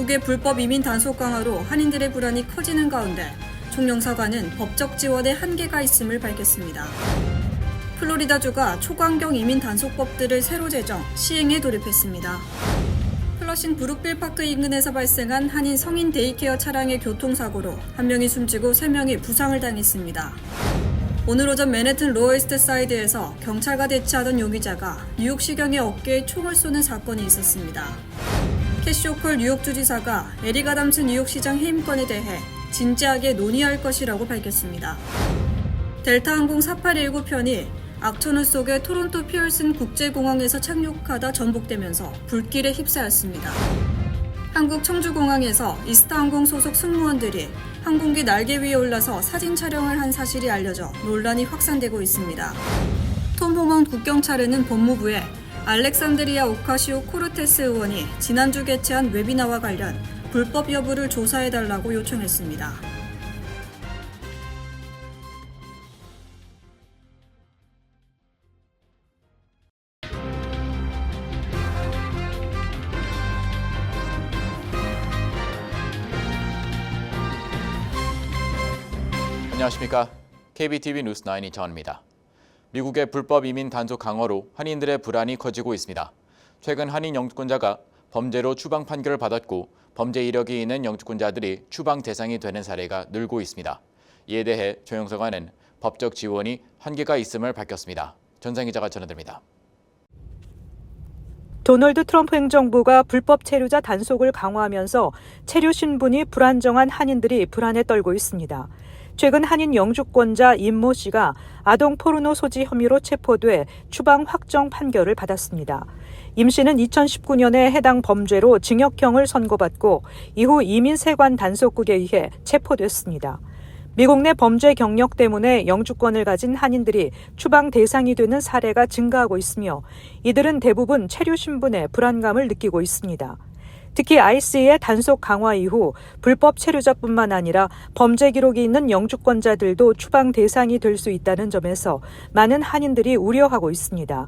미국의 불법 이민 단속 강화로 한인들의 불안이 커지는 가운데 총영사관은 법적 지원에 한계가 있음을 밝혔습니다. 플로리다주가 초강경 이민 단속법들을 새로 제정, 시행에 돌입했습니다. 플러싱 브룩빌 파크 인근에서 발생한 한인 성인 데이케어 차량의 교통사고로 1명이 숨지고 3명이 부상을 당했습니다. 오늘 오전 맨해튼 로어이스트 사이드에서 경찰과 대치하던 용의자가 뉴욕시경의 어깨에 총을 쏘는 사건이 있었습니다. 캐시 호컬 뉴욕주지사가 에릭 아담스 뉴욕시장 해임권에 대해 진지하게 논의할 것이라고 밝혔습니다. 델타항공 4819 편이 악천후 속에 토론토 피얼슨 국제공항에서 착륙하다 전복되면서 불길에 휩싸였습니다. 한국 청주공항에서 이스타항공 소속 승무원들이 항공기 날개 위에 올라서 사진 촬영을 한 사실이 알려져 논란이 확산되고 있습니다. 톰 호먼 국경차례는 법무부에 알렉산드리아 오카시오 코르테스 의원이 지난주 개최한 웨비나와 관련 불법 여부를 조사해달라고 요청했습니다. 안녕하십니까. KBTV 뉴스9 이정원입니다. 미국의 불법 이민 단속 강화로 한인들의 불안이 커지고 있습니다. 최근 한인 영주권자가 범죄로 추방 판결을 받았고 범죄 이력이 있는 영주권자들이 추방 대상이 되는 사례가 늘고 있습니다. 이에 대해 총영사관은 법적 지원이 한계가 있음을 밝혔습니다. 전상 기자가 전해드립니다. 도널드 트럼프 행정부가 불법 체류자 단속을 강화하면서 체류 신분이 불안정한 한인들이 불안에 떨고 있습니다. 최근 한인 영주권자 임모 씨가 아동 포르노 소지 혐의로 체포돼 추방 확정 판결을 받았습니다. 임 씨는 2019년에 해당 범죄로 징역형을 선고받고 이후 이민세관 단속국에 의해 체포됐습니다. 미국 내 범죄 경력 때문에 영주권을 가진 한인들이 추방 대상이 되는 사례가 증가하고 있으며 이들은 대부분 체류 신분에 불안감을 느끼고 있습니다. 특히 IC의 단속 강화 이후 불법 체류자뿐만 아니라 범죄 기록이 있는 영주권자들도 추방 대상이 될 수 있다는 점에서 많은 한인들이 우려하고 있습니다.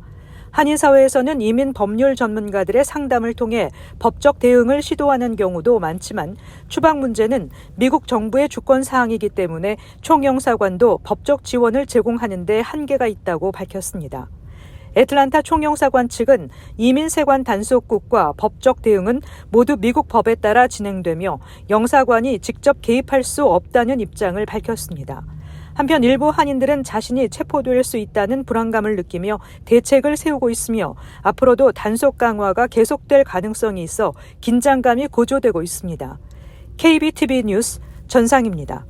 한인사회에서는 이민 법률 전문가들의 상담을 통해 법적 대응을 시도하는 경우도 많지만 추방 문제는 미국 정부의 주권 사항이기 때문에 총영사관도 법적 지원을 제공하는 데 한계가 있다고 밝혔습니다. 애틀란타 총영사관 측은 이민세관 단속국과 법적 대응은 모두 미국 법에 따라 진행되며 영사관이 직접 개입할 수 없다는 입장을 밝혔습니다. 한편 일부 한인들은 자신이 체포될 수 있다는 불안감을 느끼며 대책을 세우고 있으며 앞으로도 단속 강화가 계속될 가능성이 있어 긴장감이 고조되고 있습니다. KBTV 뉴스 전상입니다.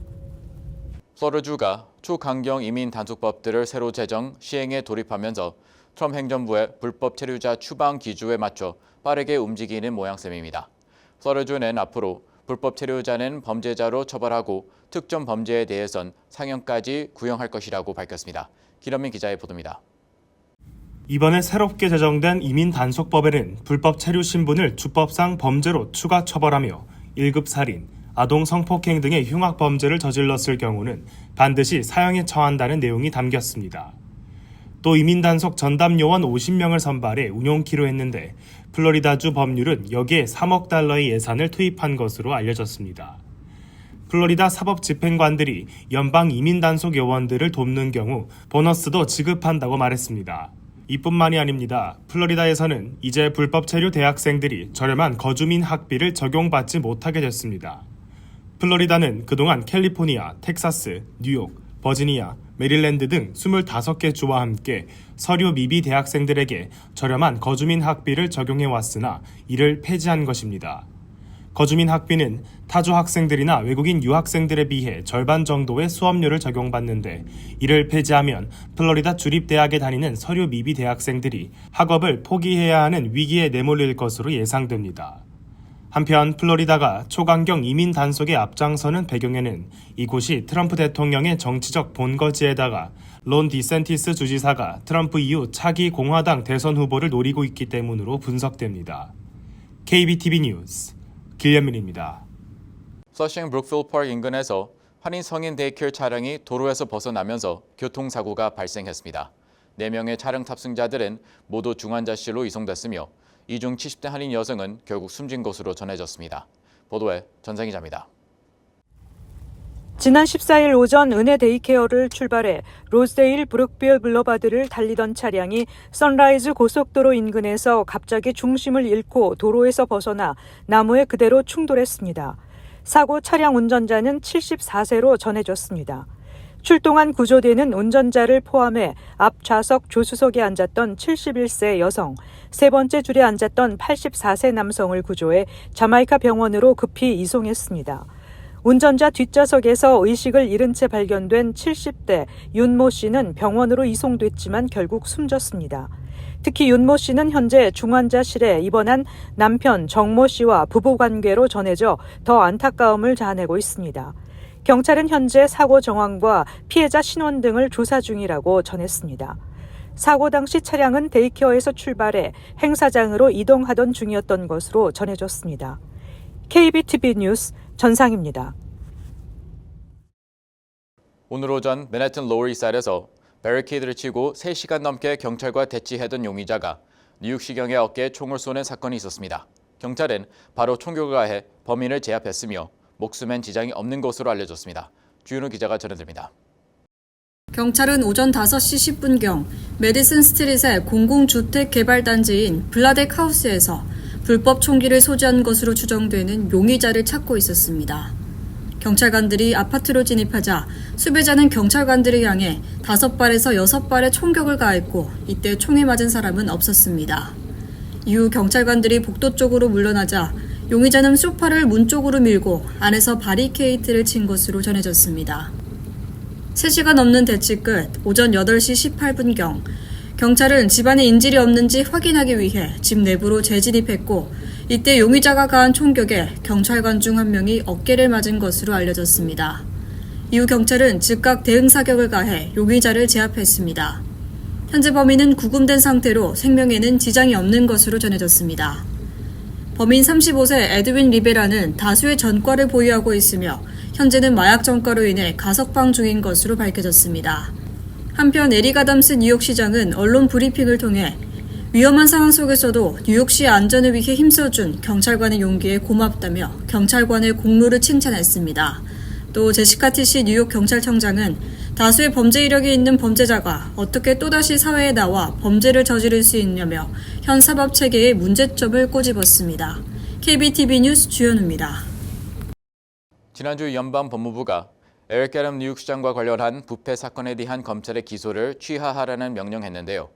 플로리다주가 초강경 이민 단속법들을 새로 제정, 시행에 돌입하면서 트럼프 행정부의 불법 체류자 추방 기조에 맞춰 빠르게 움직이는 모양새입니다. 플로리다주는 앞으로 불법 체류자는 범죄자로 처벌하고 특정 범죄에 대해선 상형까지 구형할 것이라고 밝혔습니다. 김현민 기자의 보도입니다. 이번에 새롭게 제정된 이민 단속법에는 불법 체류 신분을 주법상 범죄로 추가 처벌하며 1급 살인, 아동 성폭행 등의 흉악 범죄를 저질렀을 경우는 반드시 사형에 처한다는 내용이 담겼습니다. 또 이민 단속 전담 요원 50명을 선발해 운용키로 했는데 플로리다주 법률은 여기에 3억 달러의 예산을 투입한 것으로 알려졌습니다. 플로리다 사법집행관들이 연방 이민 단속 요원들을 돕는 경우 보너스도 지급한다고 말했습니다. 이뿐만이 아닙니다. 플로리다에서는 이제 불법 체류 대학생들이 저렴한 거주민 학비를 적용받지 못하게 됐습니다. 플로리다는 그동안 캘리포니아, 텍사스, 뉴욕, 버지니아, 메릴랜드 등 25개 주와 함께 서류 미비 대학생들에게 저렴한 거주민 학비를 적용해왔으나 이를 폐지한 것입니다. 거주민 학비는 타주 학생들이나 외국인 유학생들에 비해 절반 정도의 수업료를 적용받는데 이를 폐지하면 플로리다 주립대학에 다니는 서류 미비 대학생들이 학업을 포기해야 하는 위기에 내몰릴 것으로 예상됩니다. 한편 플로리다가 초강경 이민 단속에 앞장서는 배경에는 이곳이 트럼프 대통령의 정치적 본거지에다가 론 디센티스 주지사가 트럼프 이후 차기 공화당 대선 후보를 노리고 있기 때문으로 분석됩니다. KBTV 뉴스 김현민입니다. 플러싱 브룩빌 파크 인근에서 한인 성인 데이케어 차량이 도로에서 벗어나면서 교통사고가 발생했습니다. 4명의 차량 탑승자들은 모두 중환자실로 이송됐으며 이 중 70대 한인 여성은 결국 숨진 것으로 전해졌습니다. 보도에 전생 기자입니다. 지난 14일 오전 은혜 데이케어를 출발해 로스데일 브룩빌 블러바드를 달리던 차량이 선라이즈 고속도로 인근에서 갑자기 중심을 잃고 도로에서 벗어나 나무에 그대로 충돌했습니다. 사고 차량 운전자는 74세로 전해졌습니다. 출동한 구조대는 운전자를 포함해 앞 좌석 조수석에 앉았던 71세 여성, 세 번째 줄에 앉았던 84세 남성을 구조해 자마이카 병원으로 급히 이송했습니다. 운전자 뒷좌석에서 의식을 잃은 채 발견된 70대 윤모 씨는 병원으로 이송됐지만 결국 숨졌습니다. 특히 윤모 씨는 현재 중환자실에 입원한 남편 정모 씨와 부부관계로 전해져 더 안타까움을 자아내고 있습니다. 경찰은 현재 사고 정황과 피해자 신원 등을 조사 중이라고 전했습니다. 사고 당시 차량은 데이케어에서 출발해 행사장으로 이동하던 중이었던 것으로 전해졌습니다. KBTV 뉴스 전상입니다. 오늘 오전 맨해튼 로어이사이드에서 베리케이드를 치고 3시간 넘게 경찰과 대치하던 용의자가 뉴욕시경의 어깨에 총을 쏘는 사건이 있었습니다. 경찰은 바로 총격을 가해 범인을 제압했으며 목숨엔 지장이 없는 것으로 알려졌습니다. 주윤우 기자가 전해드립니다. 경찰은 오전 5시 10분경 메디슨 스트릿의 공공주택 개발단지인 블라덱 하우스에서 불법 총기를 소지한 것으로 추정되는 용의자를 찾고 있었습니다. 경찰관들이 아파트로 진입하자 수배자는 경찰관들을 향해 5발에서 6발의 총격을 가했고 이때 총에 맞은 사람은 없었습니다. 이후 경찰관들이 복도 쪽으로 물러나자 용의자는 소파를 문 쪽으로 밀고 안에서 바리케이트를 친 것으로 전해졌습니다. 3시간 넘는 대치 끝 오전 8시 18분경 경찰은 집안에 인질이 없는지 확인하기 위해 집 내부로 재진입했고 이때 용의자가 가한 총격에 경찰관 중 한 명이 어깨를 맞은 것으로 알려졌습니다. 이후 경찰은 즉각 대응 사격을 가해 용의자를 제압했습니다. 현재 범인은 구금된 상태로 생명에는 지장이 없는 것으로 전해졌습니다. 범인 35세 에드윈 리베라는 다수의 전과를 보유하고 있으며 현재는 마약 전과로 인해 가석방 중인 것으로 밝혀졌습니다. 한편 에릭 아담스 뉴욕시장은 언론 브리핑을 통해 위험한 상황 속에서도 뉴욕시의 안전을 위해 힘써준 경찰관의 용기에 고맙다며 경찰관의 공로를 칭찬했습니다. 또 제시카 티시 뉴욕 경찰청장은 다수의 범죄 이력이 있는 범죄자가 어떻게 또다시 사회에 나와 범죄를 저지를 수 있냐며 현 사법 체계의 문제점을 꼬집었습니다. KBTV 뉴스 주현우입니다. 지난주 연방법무부가 에릭 애덤 뉴욕시장과 관련한 부패 사건에 대한 검찰의 기소를 취하하라는 명령했는데요.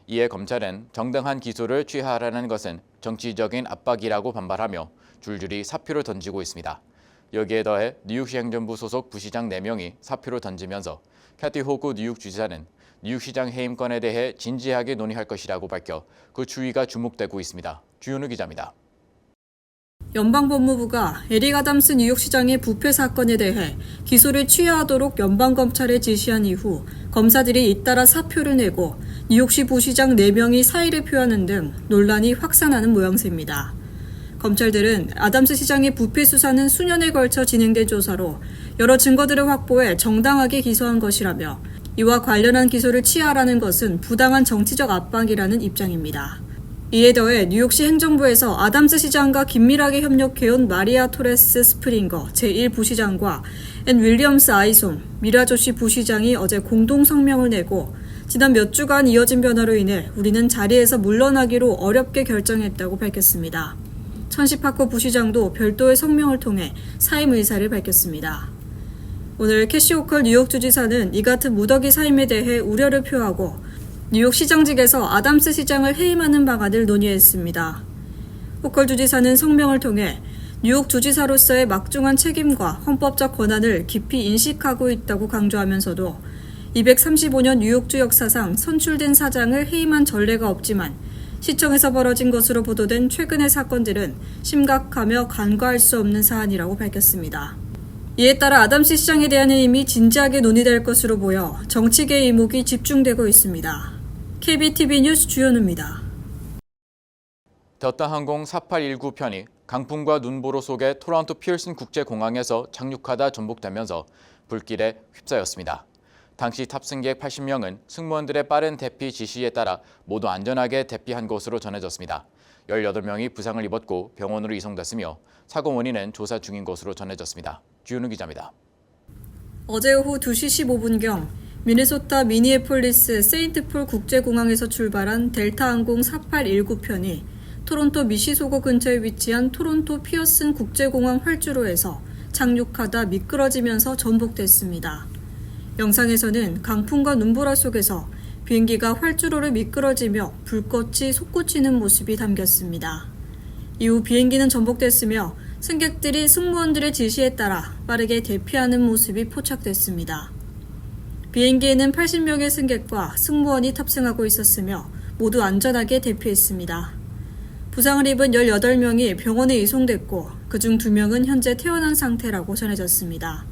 이에 검찰은 정당한 기소를 취하하라는 것은 정치적인 압박이라고 반발하며 줄줄이 사표를 던지고 있습니다. 여기에 더해 뉴욕시 행정부 소속 부시장 4명이 사표를 던지면서 캐티 호구 뉴욕주지사는 뉴욕시장 해임권에 대해 진지하게 논의할 것이라고 밝혀 그 추이가 주목되고 있습니다. 주윤우 기자입니다. 연방법무부가 에릭 아담스 뉴욕시장의 부패 사건에 대해 기소를 취하하도록 연방검찰에 지시한 이후 검사들이 잇따라 사표를 내고 뉴욕시 부시장 4명이 사의를 표하는 등 논란이 확산하는 모양새입니다. 검찰들은 아담스 시장의 부패 수사는 수년에 걸쳐 진행된 조사로 여러 증거들을 확보해 정당하게 기소한 것이라며 이와 관련한 기소를 취하라는 것은 부당한 정치적 압박이라는 입장입니다. 이에 더해 뉴욕시 행정부에서 아담스 시장과 긴밀하게 협력해온 마리아 토레스 스프링거 제1부시장과 앤 윌리엄스 아이솜 미라조시 부시장이 어제 공동 성명을 내고 지난 몇 주간 이어진 변화로 인해 우리는 자리에서 물러나기로 어렵게 결정했다고 밝혔습니다. 천시파커 부시장도 별도의 성명을 통해 사임 의사를 밝혔습니다. 오늘 캐시 호컬 뉴욕주지사는 이 같은 무더기 사임에 대해 우려를 표하고 뉴욕시장직에서 아담스 시장을 해임하는 방안을 논의했습니다. 호컬 주지사는 성명을 통해 뉴욕 주지사로서의 막중한 책임과 헌법적 권한을 깊이 인식하고 있다고 강조하면서도 235년 뉴욕주 역사상 선출된 사장을 해임한 전례가 없지만 시청에서 벌어진 것으로 보도된 최근의 사건들은 심각하며 간과할 수 없는 사안이라고 밝혔습니다. 이에 따라 아담스 시장에 대한 해임이 진지하게 논의될 것으로 보여 정치계의 이목이 집중되고 있습니다. KBTV 뉴스 주현우입니다. delta 항공 4819 편이 강풍과 눈보라 속에 토론토 피어슨 국제공항에서 착륙하다 전복되면서 불길에 휩싸였습니다. 당시 탑승객 80명은 승무원들의 빠른 대피 지시에 따라 모두 안전하게 대피한 것으로 전해졌습니다. 18명이 부상을 입었고 병원으로 이송됐으며 사고 원인은 조사 중인 것으로 전해졌습니다. 주윤우 기자입니다. 어제 오후 2시 15분경 미네소타 미니애폴리스 세인트폴 국제공항에서 출발한 델타항공 4819편이 토론토 미시소거 근처에 위치한 토론토 피어슨 국제공항 활주로에서 착륙하다 미끄러지면서 전복됐습니다. 영상에서는 강풍과 눈보라 속에서 비행기가 활주로를 미끄러지며 불꽃이 솟구치는 모습이 담겼습니다. 이후 비행기는 전복됐으며 승객들이 승무원들의 지시에 따라 빠르게 대피하는 모습이 포착됐습니다. 비행기에는 80명의 승객과 승무원이 탑승하고 있었으며 모두 안전하게 대피했습니다. 부상을 입은 18명이 병원에 이송됐고 그중 2명은 현재 퇴원한 상태라고 전해졌습니다.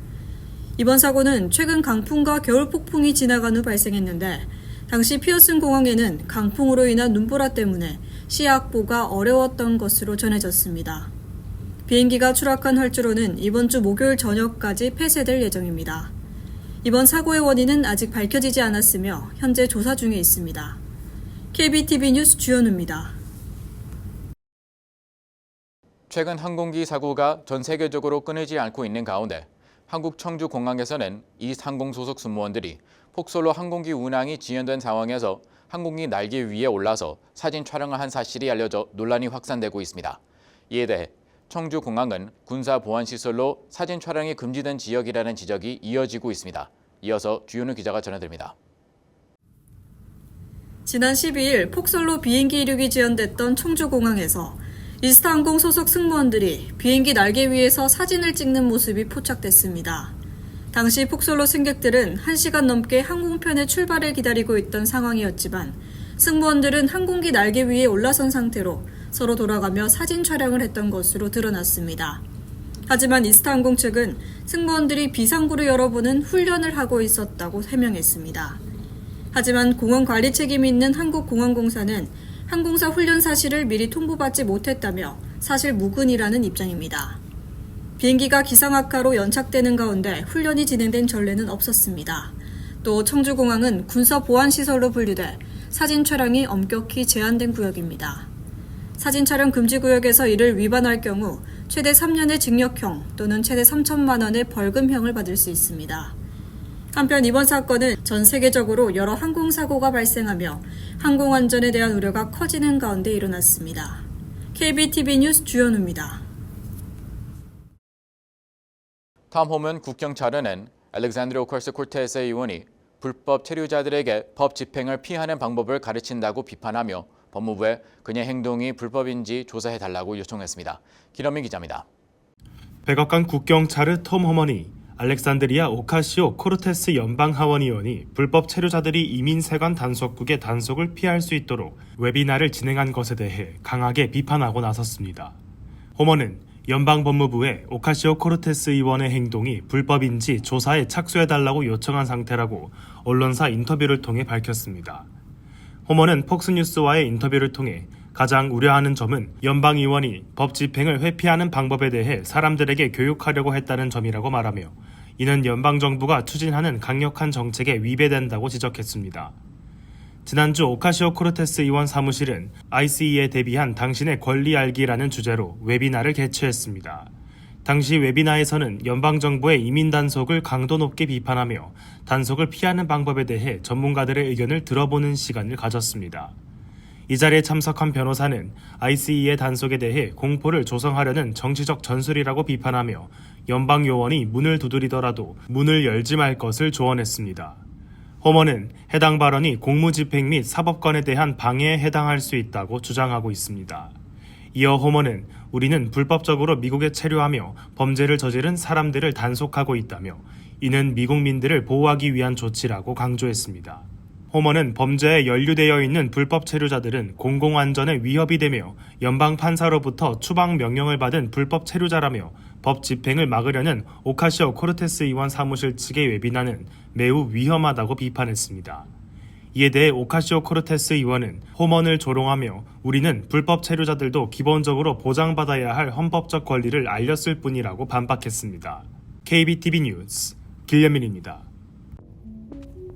이번 사고는 최근 강풍과 겨울 폭풍이 지나간 후 발생했는데 당시 피어슨 공항에는 강풍으로 인한 눈보라 때문에 시야 확보가 어려웠던 것으로 전해졌습니다. 비행기가 추락한 활주로는 이번 주 목요일 저녁까지 폐쇄될 예정입니다. 이번 사고의 원인은 아직 밝혀지지 않았으며 현재 조사 중에 있습니다. KBTV 뉴스 주현우입니다. 최근 항공기 사고가 전 세계적으로 끊이지 않고 있는 가운데 한국 청주공항에서는 이 항공 소속 승무원들이 폭설로 항공기 운항이 지연된 상황에서 항공기 날개 위에 올라서 사진 촬영을 한 사실이 알려져 논란이 확산되고 있습니다. 이에 대해 청주공항은 군사보안시설로 사진 촬영이 금지된 지역이라는 지적이 이어지고 있습니다. 이어서 주윤우 기자가 전해드립니다. 지난 12일 폭설로 비행기 이륙이 지연됐던 청주공항에서 이스타항공 소속 승무원들이 비행기 날개 위에서 사진을 찍는 모습이 포착됐습니다. 당시 폭설로 승객들은 1시간 넘게 항공편의 출발을 기다리고 있던 상황이었지만 승무원들은 항공기 날개 위에 올라선 상태로 서로 돌아가며 사진 촬영을 했던 것으로 드러났습니다. 하지만 이스타항공 측은 승무원들이 비상구를 열어보는 훈련을 하고 있었다고 해명했습니다. 하지만 공항 관리 책임이 있는 한국공항공사는 항공사 훈련 사실을 미리 통보받지 못했다며 사실 무근이라는 입장입니다. 비행기가 기상악화로 연착되는 가운데 훈련이 진행된 전례는 없었습니다. 또 청주공항은 군사보안시설로 분류돼 사진 촬영이 엄격히 제한된 구역입니다. 사진 촬영 금지 구역에서 이를 위반할 경우 최대 3년의 징역형 또는 최대 3천만 원의 벌금형을 받을 수 있습니다. 한편 이번 사건은 전 세계적으로 여러 항공사고가 발생하며 항공안전에 대한 우려가 커지는 가운데 일어났습니다. KBTV 뉴스 주현우입니다. 다음 호면 국경찰에는 알렉산드로 오카시오코르테스 의원이 불법 체류자들에게 법 집행을 피하는 방법을 가르친다고 비판하며 법무부에 그녀의 행동이 불법인지 조사해달라고 요청했습니다. 김현민 기자입니다. 백악관 국경찰의 톰 허먼이 알렉산드리아 오카시오 코르테스 연방하원의원이 불법 체류자들이 이민세관 단속국의 단속을 피할 수 있도록 웨비나를 진행한 것에 대해 강하게 비판하고 나섰습니다. 허먼은 연방법무부에 오카시오 코르테스 의원의 행동이 불법인지 조사에 착수해달라고 요청한 상태라고 언론사 인터뷰를 통해 밝혔습니다. 허먼은 폭스뉴스와의 인터뷰를 통해 가장 우려하는 점은 연방의원이 법 집행을 회피하는 방법에 대해 사람들에게 교육하려고 했다는 점이라고 말하며 이는 연방정부가 추진하는 강력한 정책에 위배된다고 지적했습니다. 지난주 오카시오 코르테스 의원 사무실은 ICE에 대비한 당신의 권리 알기라는 주제로 웨비나를 개최했습니다. 당시 웨비나에서는 연방정부의 이민 단속을 강도 높게 비판하며 단속을 피하는 방법에 대해 전문가들의 의견을 들어보는 시간을 가졌습니다. 이 자리에 참석한 변호사는 ICE의 단속에 대해 공포를 조성하려는 정치적 전술이라고 비판하며 연방 요원이 문을 두드리더라도 문을 열지 말 것을 조언했습니다. 허먼은 해당 발언이 공무집행 및 사법권에 대한 방해에 해당할 수 있다고 주장하고 있습니다. 이어 허먼은 우리는 불법적으로 미국에 체류하며 범죄를 저지른 사람들을 단속하고 있다며 이는 미국민들을 보호하기 위한 조치라고 강조했습니다. 허먼은 범죄에 연루되어 있는 불법 체류자들은 공공안전에 위협이 되며 연방 판사로부터 추방 명령을 받은 불법 체류자라며 법 집행을 막으려는 오카시오 코르테스 의원 사무실 측의 웨비나는 매우 위험하다고 비판했습니다. 이에 대해 오카시오 코르테스 의원은 허먼을 조롱하며 우리는 불법 체류자들도 기본적으로 보장받아야 할 헌법적 권리를 알렸을 뿐이라고 반박했습니다. KBTV 뉴스 김현민입니다.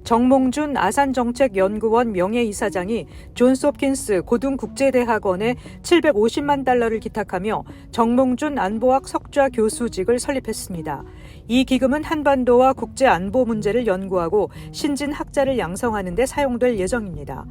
정몽준 아산정책연구원 명예이사장이 존스홉킨스 고등국제대학원에 750만 달러를 기탁하며 정몽준 안보학 석좌 교수직을 설립했습니다. 이 기금은 한반도와 국제 안보 문제를 연구하고 신진 학자를 양성하는 데 사용될 예정입니다.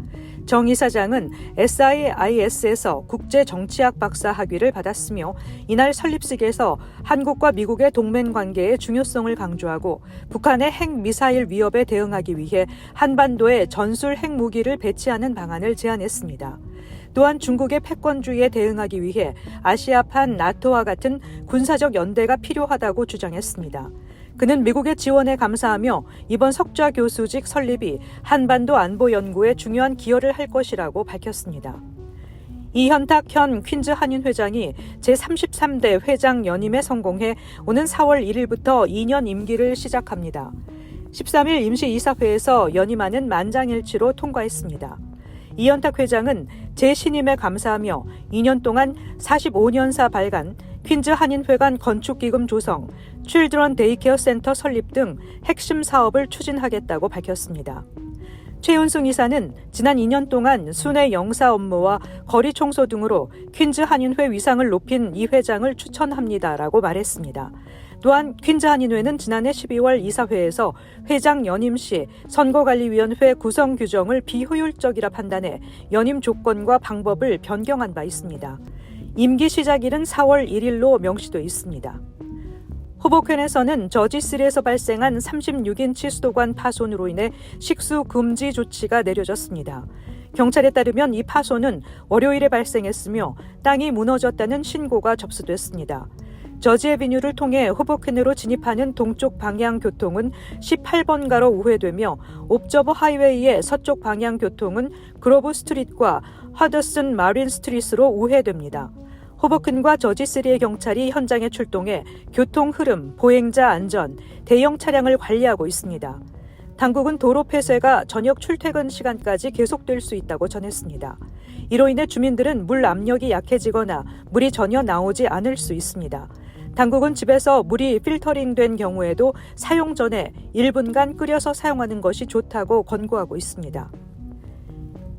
정 이사장은 SIIS에서 국제정치학 박사 학위를 받았으며 이날 설립식에서 한국과 미국의 동맹 관계의 중요성을 강조하고 북한의 핵미사일 위협에 대응하기 위해 한반도에 전술 핵무기를 배치하는 방안을 제안했습니다. 또한 중국의 패권주의에 대응하기 위해 아시아판 나토와 같은 군사적 연대가 필요하다고 주장했습니다. 그는 미국의 지원에 감사하며 이번 석좌 교수직 설립이 한반도 안보 연구에 중요한 기여를 할 것이라고 밝혔습니다. 이현탁 현 퀸즈 한인 회장이 제33대 회장 연임에 성공해 오는 4월 1일부터 2년 임기를 시작합니다. 13일 임시이사회에서 연임안은 만장일치로 통과했습니다. 이현탁 회장은 재신임에 감사하며 2년 동안 45년사 발간, 퀸즈 한인회관 건축기금 조성, 칠드런 데이케어 센터 설립 등 핵심 사업을 추진하겠다고 밝혔습니다. 최은승 이사는 지난 2년 동안 순회 영사 업무와 거리 청소 등으로 퀸즈 한인회 위상을 높인 이 회장을 추천합니다라고 말했습니다. 또한 퀸즈 한인회는 지난해 12월 이사회에서 회장 연임 시 선거관리위원회 구성 규정을 비효율적이라 판단해 연임 조건과 방법을 변경한 바 있습니다. 임기 시작일은 4월 1일로 명시돼 있습니다. 호보켄에서는 저지3에서 발생한 36인치 수도관 파손으로 인해 식수 금지 조치가 내려졌습니다. 경찰에 따르면 이 파손은 월요일에 발생했으며 땅이 무너졌다는 신고가 접수됐습니다. 저지애비뉴를 통해 호보켄으로 진입하는 동쪽 방향 교통은 18번가로 우회되며 옵저버 하이웨이의 서쪽 방향 교통은 그로브 스트릿과 하더슨 마린 스트릿으로 우회됩니다. 호보큰과 저지3의 경찰이 현장에 출동해 교통 흐름, 보행자 안전, 대형 차량을 관리하고 있습니다. 당국은 도로 폐쇄가 저녁 출퇴근 시간까지 계속될 수 있다고 전했습니다. 이로 인해 주민들은 물 압력이 약해지거나 물이 전혀 나오지 않을 수 있습니다. 당국은 집에서 물이 필터링된 경우에도 사용 전에 1분간 끓여서 사용하는 것이 좋다고 권고하고 있습니다.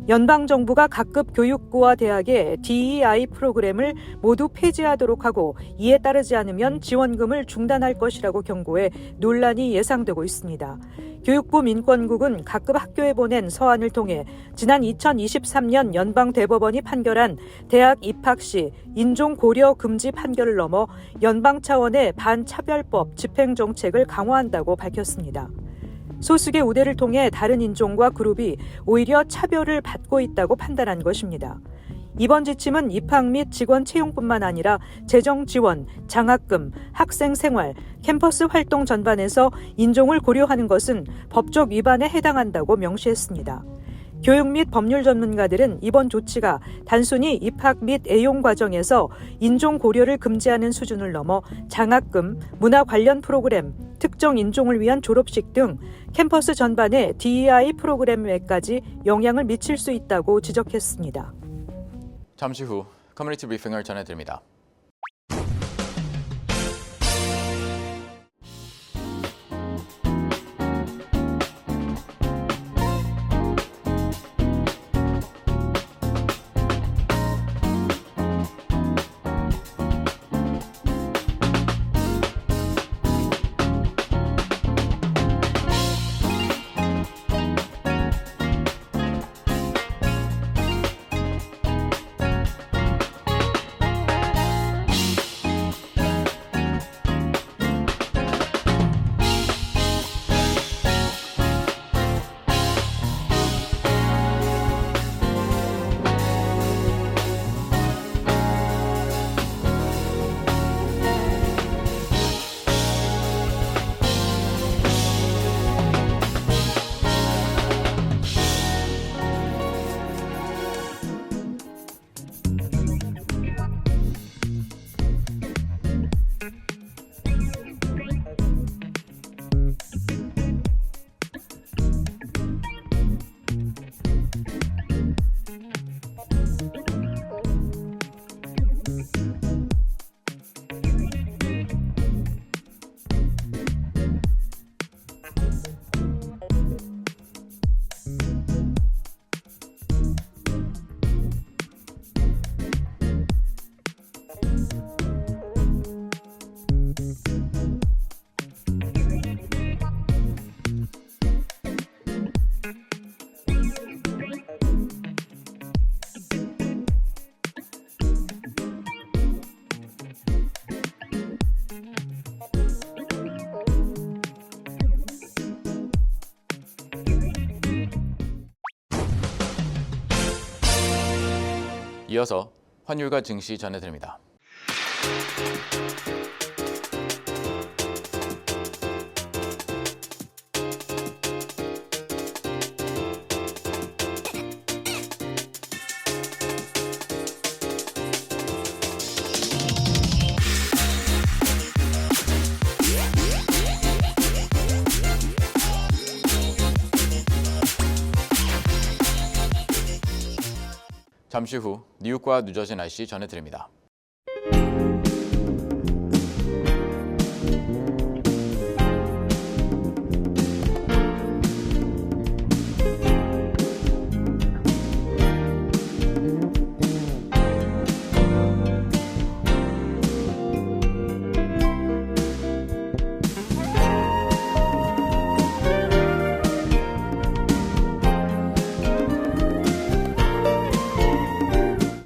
연방정부가 각급 교육부와 대학의 DEI 프로그램을 모두 폐지하도록 하고 이에 따르지 않으면 지원금을 중단할 것이라고 경고해 논란이 예상되고 있습니다. 교육부 민권국은 각급 학교에 보낸 서한을 통해 지난 2023년 연방대법원이 판결한 대학 입학 시 인종 고려 금지 판결을 넘어 연방 차원의 반차별법 집행정책을 강화한다고 밝혔습니다. 소수의 우대를 통해 다른 인종과 그룹이 오히려 차별을 받고 있다고 판단한 것입니다. 이번 지침은 입학 및 직원 채용뿐만 아니라 재정 지원, 장학금, 학생 생활, 캠퍼스 활동 전반에서 인종을 고려하는 것은 법적 위반에 해당한다고 명시했습니다. 교육 및 법률 전문가들은 이번 조치가 단순히 입학 및 애용 과정에서 인종 고려를 금지하는 수준을 넘어 장학금, 문화 관련 프로그램, 특정 인종을 위한 졸업식 등 캠퍼스 전반의 DEI 프로그램에까지 영향을 미칠 수 있다고 지적했습니다. 잠시 후 커뮤니티 브리핑을 전해드립니다. 이어서 환율과 증시 전해드립니다. 잠시 후 뉴욕과 뉴저지 날씨 전해드립니다.